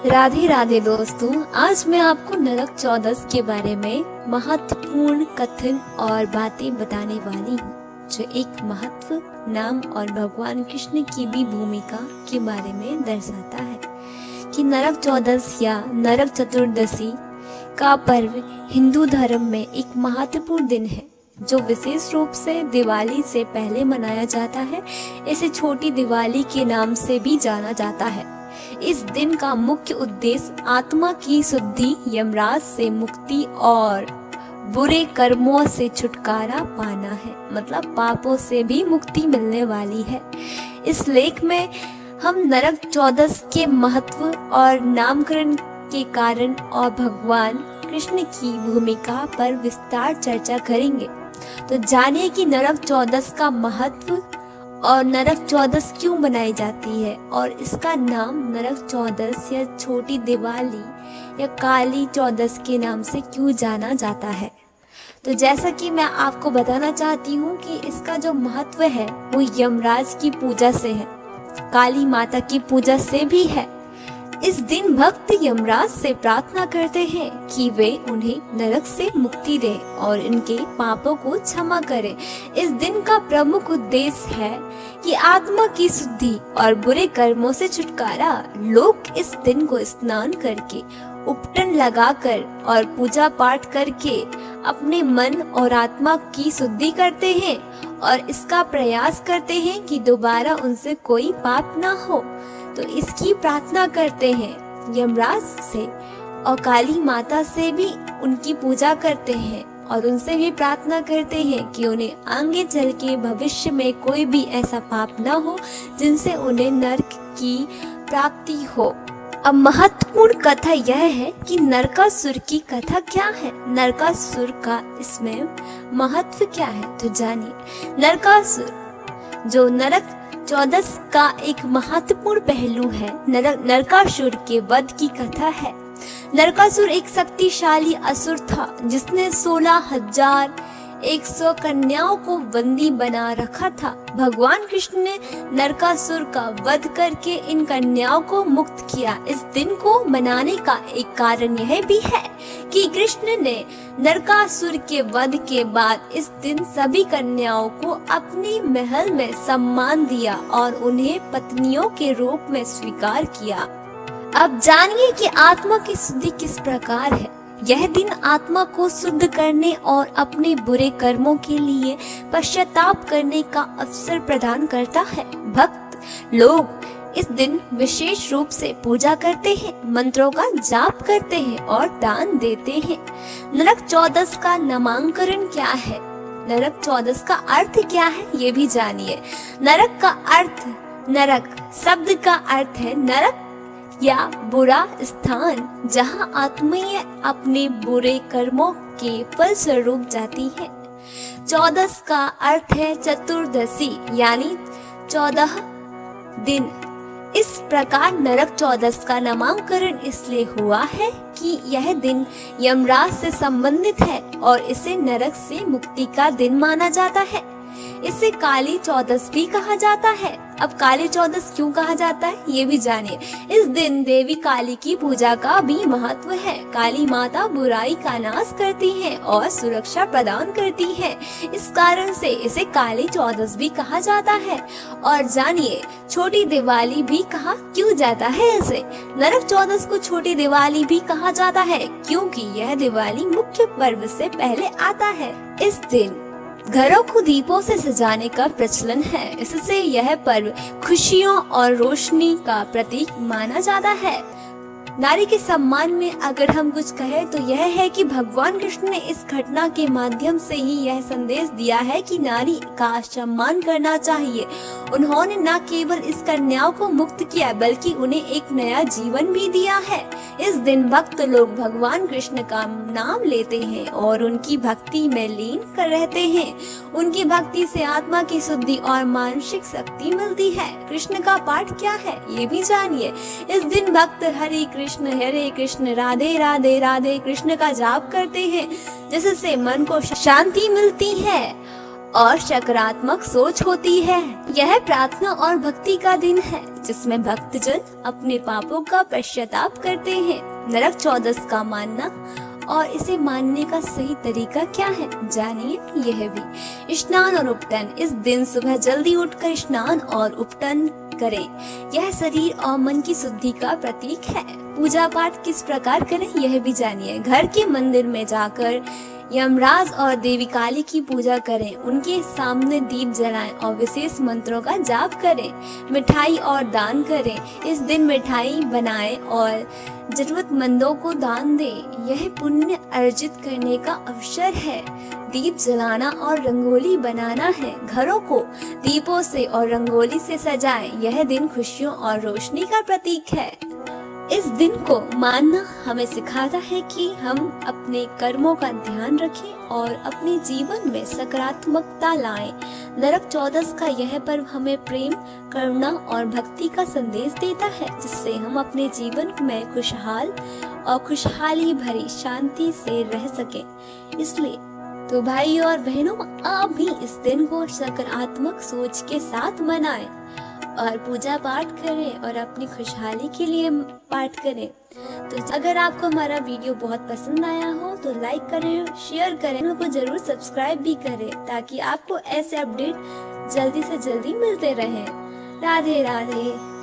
राधे राधे दोस्तों, आज मैं आपको नरक चौदस के बारे में महत्वपूर्ण कथन और बातें बताने वाली हूँ, जो एक महत्व, नाम और भगवान कृष्ण की भी भूमिका के बारे में दर्शाता है कि नरक चौदस या नरक चतुर्दशी का पर्व हिंदू धर्म में एक महत्वपूर्ण दिन है, जो विशेष रूप से दिवाली से पहले मनाया जाता है। इसे छोटी दिवाली के नाम से भी जाना जाता है। इस दिन का मुख्य उद्देश्य आत्मा की शुद्धि, यमराज से मुक्ति और बुरे कर्मों से छुटकारा पाना है। मतलब पापों से भी मुक्ति मिलने वाली है। इस लेख में हम नरक चौदस के महत्व और नामकरण के कारण और भगवान कृष्ण की भूमिका पर विस्तार चर्चा करेंगे। तो जानिए कि नरक चौदस का महत्व और नरक चौदस क्यों मनाई जाती है और इसका नाम नरक चौदस या छोटी दिवाली या काली चौदस के नाम से क्यों जाना जाता है। तो जैसा कि मैं आपको बताना चाहती हूँ कि इसका जो महत्व है वो यमराज की पूजा से है, काली माता की पूजा से भी है। इस दिन भक्त यमराज से प्रार्थना करते हैं कि वे उन्हें नरक से मुक्ति दे और इनके पापों को क्षमा करे। इस दिन का प्रमुख उद्देश्य है कि आत्मा की शुद्धि और बुरे कर्मों से छुटकारा। लोग इस दिन को स्नान करके, उपटन लगाकर और पूजा पाठ करके अपने मन और आत्मा की शुद्धि करते हैं और इसका प्रयास करते हैं कि दोबारा उनसे कोई पाप ना हो। तो इसकी प्रार्थना करते हैं यमराज से और काली माता से भी उनकी पूजा करते हैं और उनसे भी प्रार्थना करते हैं कि उन्हें आगे चल के भविष्य में कोई भी ऐसा पाप ना हो जिनसे उन्हें नरक की प्राप्ति हो। अब महत्वपूर्ण कथा यह है कि नरकासुर की कथा क्या है, नरकासुर का इसमें महत्व क्या है। तो जानिए, नरकासुर जो नरक चौदस का एक महत्वपूर्ण पहलू है, नरकासुर के वध की कथा है। नरकासुर एक शक्तिशाली असुर था जिसने 16,100 कन्याओं को बंदी बना रखा था। भगवान कृष्ण ने नरकासुर का वध करके इन कन्याओं को मुक्त किया। इस दिन को मनाने का एक कारण यह भी है कि कृष्ण ने नरकासुर के वध के बाद इस दिन सभी कन्याओं को अपने महल में सम्मान दिया और उन्हें पत्नियों के रूप में स्वीकार किया। अब जानिए कि आत्मा की शुद्धि किस प्रकार है। यह दिन आत्मा को शुद्ध करने और अपने बुरे कर्मों के लिए पश्चाताप करने का अवसर प्रदान करता है। भक्त लोग इस दिन विशेष रूप से पूजा करते हैं, मंत्रों का जाप करते हैं और दान देते हैं। नरक चौदस का नामकरण क्या है, नरक चौदस का अर्थ क्या है, ये भी जानिए। नरक का अर्थ, नरक शब्द का अर्थ है नरक या बुरा स्थान, जहां आत्मीय अपने बुरे कर्मों के फलस्वरूप जाती है। चौदस का अर्थ है चतुर्दशी, यानी 14 दिन। इस प्रकार नरक चौदस का नामकरण इसलिए हुआ है कि यह दिन यमराज से संबंधित है और इसे नरक से मुक्ति का दिन माना जाता है। इसे काली चौदस भी कहा जाता है। अब काली चौदस क्यों कहा जाता है, ये भी जानिए। इस दिन देवी काली की पूजा का भी महत्व है। काली माता बुराई का नाश करती है और सुरक्षा प्रदान करती है। इस कारण से इसे काली चौदस भी कहा जाता है। और जानिए, छोटी दिवाली भी कहा क्यों जाता है इसे। नरक चौदस को छोटी दिवाली भी कहा जाता है क्योंकि यह दिवाली मुख्य पर्व से पहले आता है। इस दिन घरों को दीपों से सजाने का प्रचलन है। इससे यह पर्व खुशियों और रोशनी का प्रतीक माना जाता है। नारी के सम्मान में अगर हम कुछ कहें तो यह है कि भगवान कृष्ण ने इस घटना के माध्यम से ही यह संदेश दिया है कि नारी का सम्मान करना चाहिए। उन्होंने न केवल इस कन्याओं को मुक्त किया बल्कि उन्हें एक नया जीवन भी दिया है। इस दिन भक्त लोग भगवान कृष्ण का नाम लेते हैं और उनकी भक्ति में लीन कर रहते हैं। उनकी भक्ति से आत्मा की शुद्धि और मानसिक शक्ति मिलती है। कृष्ण का पाठ क्या है, ये भी जानिए। इस दिन भक्त हरे कृष्ण राधे राधे राधे कृष्ण का जाप करते हैं, जिससे मन को शांति मिलती है और सकारात्मक सोच होती है। यह प्रार्थना और भक्ति का दिन है जिसमें भक्तजन अपने पापों का पश्चाताप करते हैं। नरक चौदस का मानना और इसे मानने का सही तरीका क्या है, जानिए यह भी। स्नान और उपटन। इस दिन सुबह जल्दी उठकर स्नान और उपटन करें। यह शरीर और मन की शुद्धि का प्रतीक है। पूजा पाठ किस प्रकार करें, यह भी जानिए। घर के मंदिर में जाकर यमराज और देवी काली की पूजा करें। उनके सामने दीप जलाएं और विशेष मंत्रों का जाप करें। मिठाई और दान करें। इस दिन मिठाई बनाएं और जरूरतमंदों को दान दें। यह पुण्य अर्जित करने का अवसर है। दीप जलाना और रंगोली बनाना है। घरों को दीपों से और रंगोली से सजाएं। यह दिन खुशियों और रोशनी का प्रतीक है। इस दिन को मानना हमें सिखाता है कि हम अपने कर्मों का ध्यान रखें और अपने जीवन में सकारात्मकता लाएं। नरक चौदस का यह पर्व हमें प्रेम, करुणा और भक्ति का संदेश देता है, जिससे हम अपने जीवन में खुशहाल और खुशहाली भरी शांति से रह सकें। इसलिए तो भाइयों और बहनों, आप भी इस दिन को सकारात्मक सोच के साथ मनाएं और पूजा पाठ करें और अपनी खुशहाली के लिए पाठ करें। तो अगर आपको हमारा वीडियो बहुत पसंद आया हो तो लाइक करें, शेयर करें, चैनल को जरूर सब्सक्राइब भी करें ताकि आपको ऐसे अपडेट जल्दी से जल्दी मिलते रहें। राधे राधे।